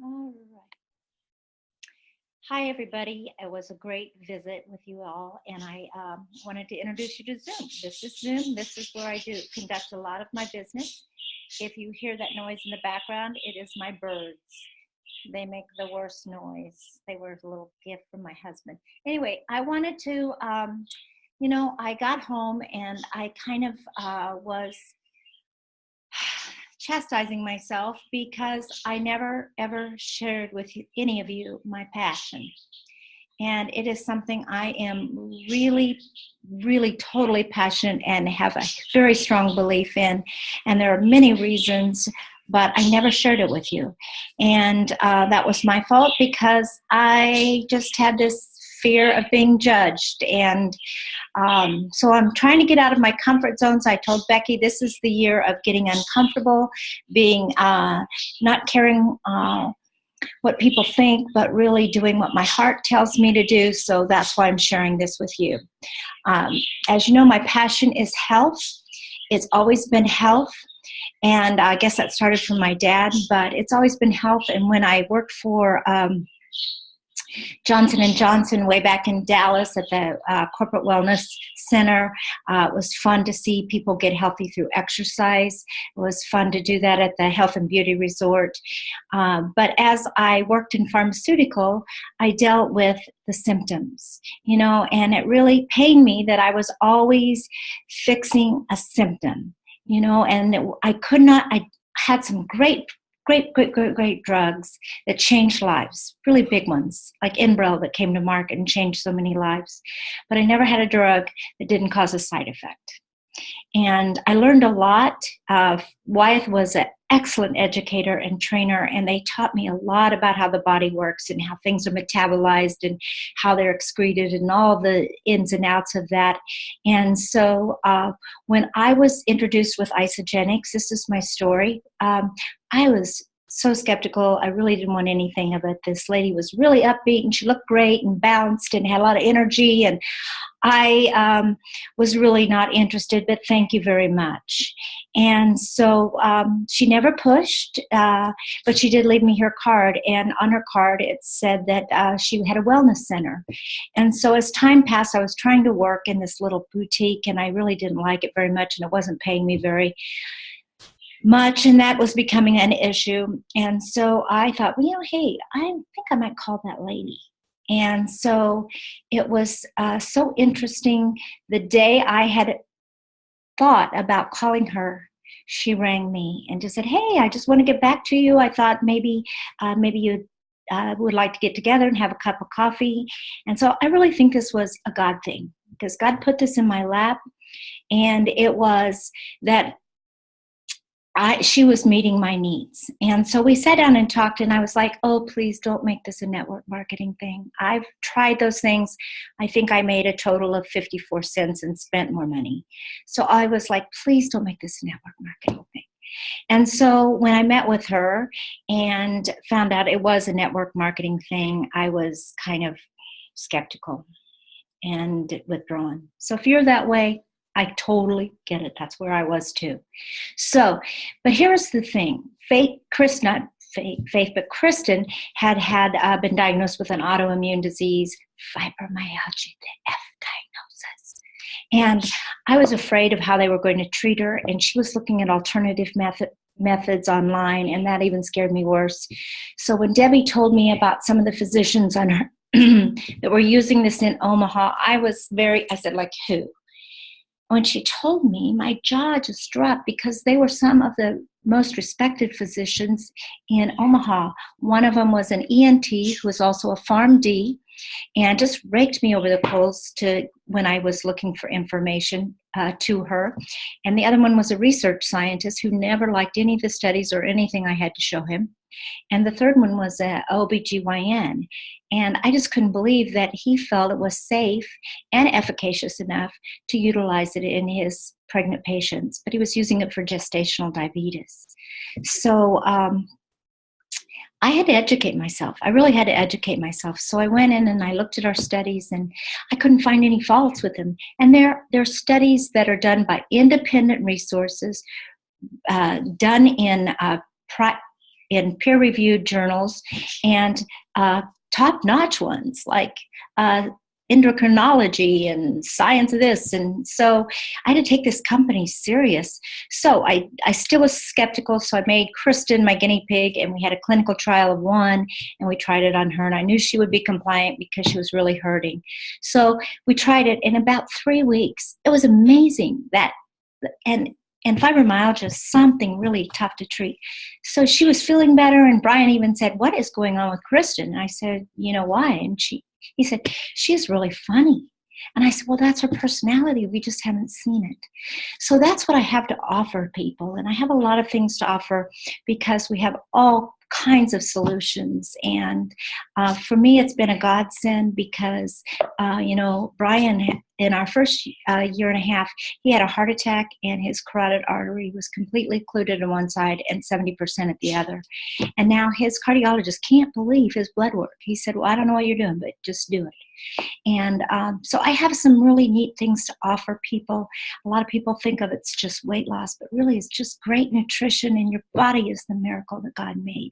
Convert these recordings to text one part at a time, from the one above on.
All right. Hi, everybody. It was a great visit with you all, and I wanted to introduce you to Zoom. This is Zoom. This is where I do conduct a lot of my business. If you hear that noise in the background, it is my birds. They make the worst noise. They were a little gift from my husband. Anyway, I wanted to, I got home and I kind of was chastising myself because I never ever shared with any of you my passion. And it is something I am really, really totally passionate and have a very strong belief in. And there are many reasons, but I never shared it with you. And that was my fault because I just had this fear of being judged. And so I'm trying to get out of my comfort zones. I told Becky this is the year of getting uncomfortable, being not caring what people think, but really doing what my heart tells me to do. So that's why I'm sharing this with you. As you know, my passion is health. It's always been health. And I guess that started from my dad, but it's always been health. And when I worked for Johnson & Johnson way back in Dallas at the Corporate Wellness Center. It was fun to see people get healthy through exercise. It was fun to do that at the Health and Beauty Resort. But as I worked in pharmaceutical, I dealt with the symptoms, and it really pained me that I was always fixing a symptom, and I had some great drugs that changed lives, really big ones, like Enbrel that came to market and changed so many lives. But I never had a drug that didn't cause a side effect. And I learned a lot. Wyeth was an excellent educator and trainer, and they taught me a lot about how the body works and how things are metabolized and how they're excreted and all the ins and outs of that. And so when I was introduced with Isagenix, this is my story, I was so skeptical. I really didn't want anything of it. This lady was really upbeat and she looked great and balanced and had a lot of energy, and I was really not interested, but thank you very much. And so she never pushed, but she did leave me her card. And on her card, it said that she had a wellness center. And so as time passed, I was trying to work in this little boutique, and I really didn't like it very much, and it wasn't paying me very much, and that was becoming an issue. And so I thought, hey, I think I might call that lady. And so it was so interesting. The day I had thought about calling her, she rang me and just said, hey, I just want to get back to you. I thought maybe you would like to get together and have a cup of coffee. And so I really think this was a God thing, because God put this in my lap, and it was that she was meeting my needs. And so we sat down and talked, and I was like, oh, please don't make this a network marketing thing. I've tried those things. I think I made a total of 54 cents and spent more money. So I was like, please don't make this a network marketing thing. And so when I met with her and found out it was a network marketing thing, I was kind of skeptical and withdrawn. So if you're that way, I totally get it. That's where I was too. So, but here's the thing. Kristen had been diagnosed with an autoimmune disease, fibromyalgia, the F diagnosis. And I was afraid of how they were going to treat her, and she was looking at alternative methods online, and that even scared me worse. So when Debbie told me about some of the physicians on her that were using this in Omaha, I said, like, who? When she told me, my jaw just dropped, because they were some of the most respected physicians in Omaha. One of them was an ENT who was also a PharmD, and just raked me over the coals when I was looking for information to her. And the other one was a research scientist who never liked any of the studies or anything I had to show him. And the third one was an OBGYN. And I just couldn't believe that he felt it was safe and efficacious enough to utilize it in his pregnant patients, but he was using it for gestational diabetes. So I had to educate myself. I really had to educate myself. So I went in and I looked at our studies, and I couldn't find any faults with them. And there are studies that are done by independent resources, done in in peer-reviewed journals, and top-notch ones like endocrinology and science of this. And so I had to take this company serious. So I still was skeptical. So I made Kristen my guinea pig, and we had a clinical trial of one, and we tried it on her, and I knew she would be compliant because she was really hurting. So we tried it in about 3 weeks. It was amazing that, and fibromyalgia is something really tough to treat. So she was feeling better, and Brian even said, "What is going on with Kristen?" And I said, "You know why?" And he said, "She's really funny." And I said, "Well, that's her personality. We just haven't seen it." So that's what I have to offer people. And I have a lot of things to offer because we have all kinds of solutions. And for me, it's been a godsend because, Brian, in our first year and a half, he had a heart attack, and his carotid artery was completely occluded on one side and 70% at the other. And now his cardiologist can't believe his blood work. He said, "Well, I don't know what you're doing, but just do it." And so I have some really neat things to offer people. A lot of people think of it's just weight loss, but really it's just great nutrition, and your body is the miracle that God made.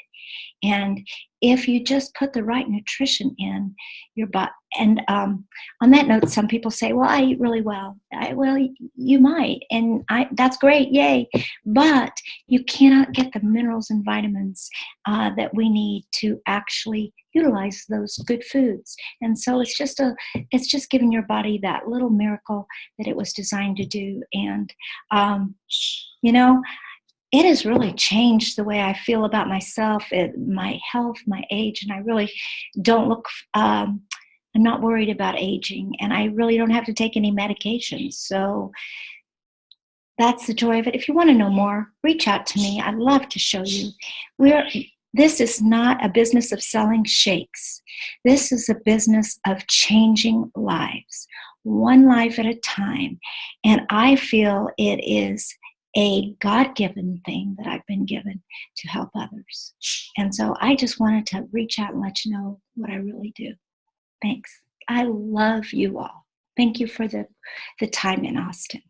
And if you just put the right nutrition in your body, and on that note, some people say, "Well, I eat really well." Well, you might, and that's great, yay. But you cannot get the minerals and vitamins that we need to actually utilize those good foods. And so it's just giving your body that little miracle that it was designed to do. And it has really changed the way I feel about myself, my health, my age, and I really don't look. I'm not worried about aging, and I really don't have to take any medications. So that's the joy of it. If you want to know more, reach out to me. I'd love to show you. This is not a business of selling shakes. This is a business of changing lives, one life at a time. And I feel it is a God-given thing that I've been given to help others. And so I just wanted to reach out and let you know what I really do. Thanks. I love you all. Thank you for the time in Austin.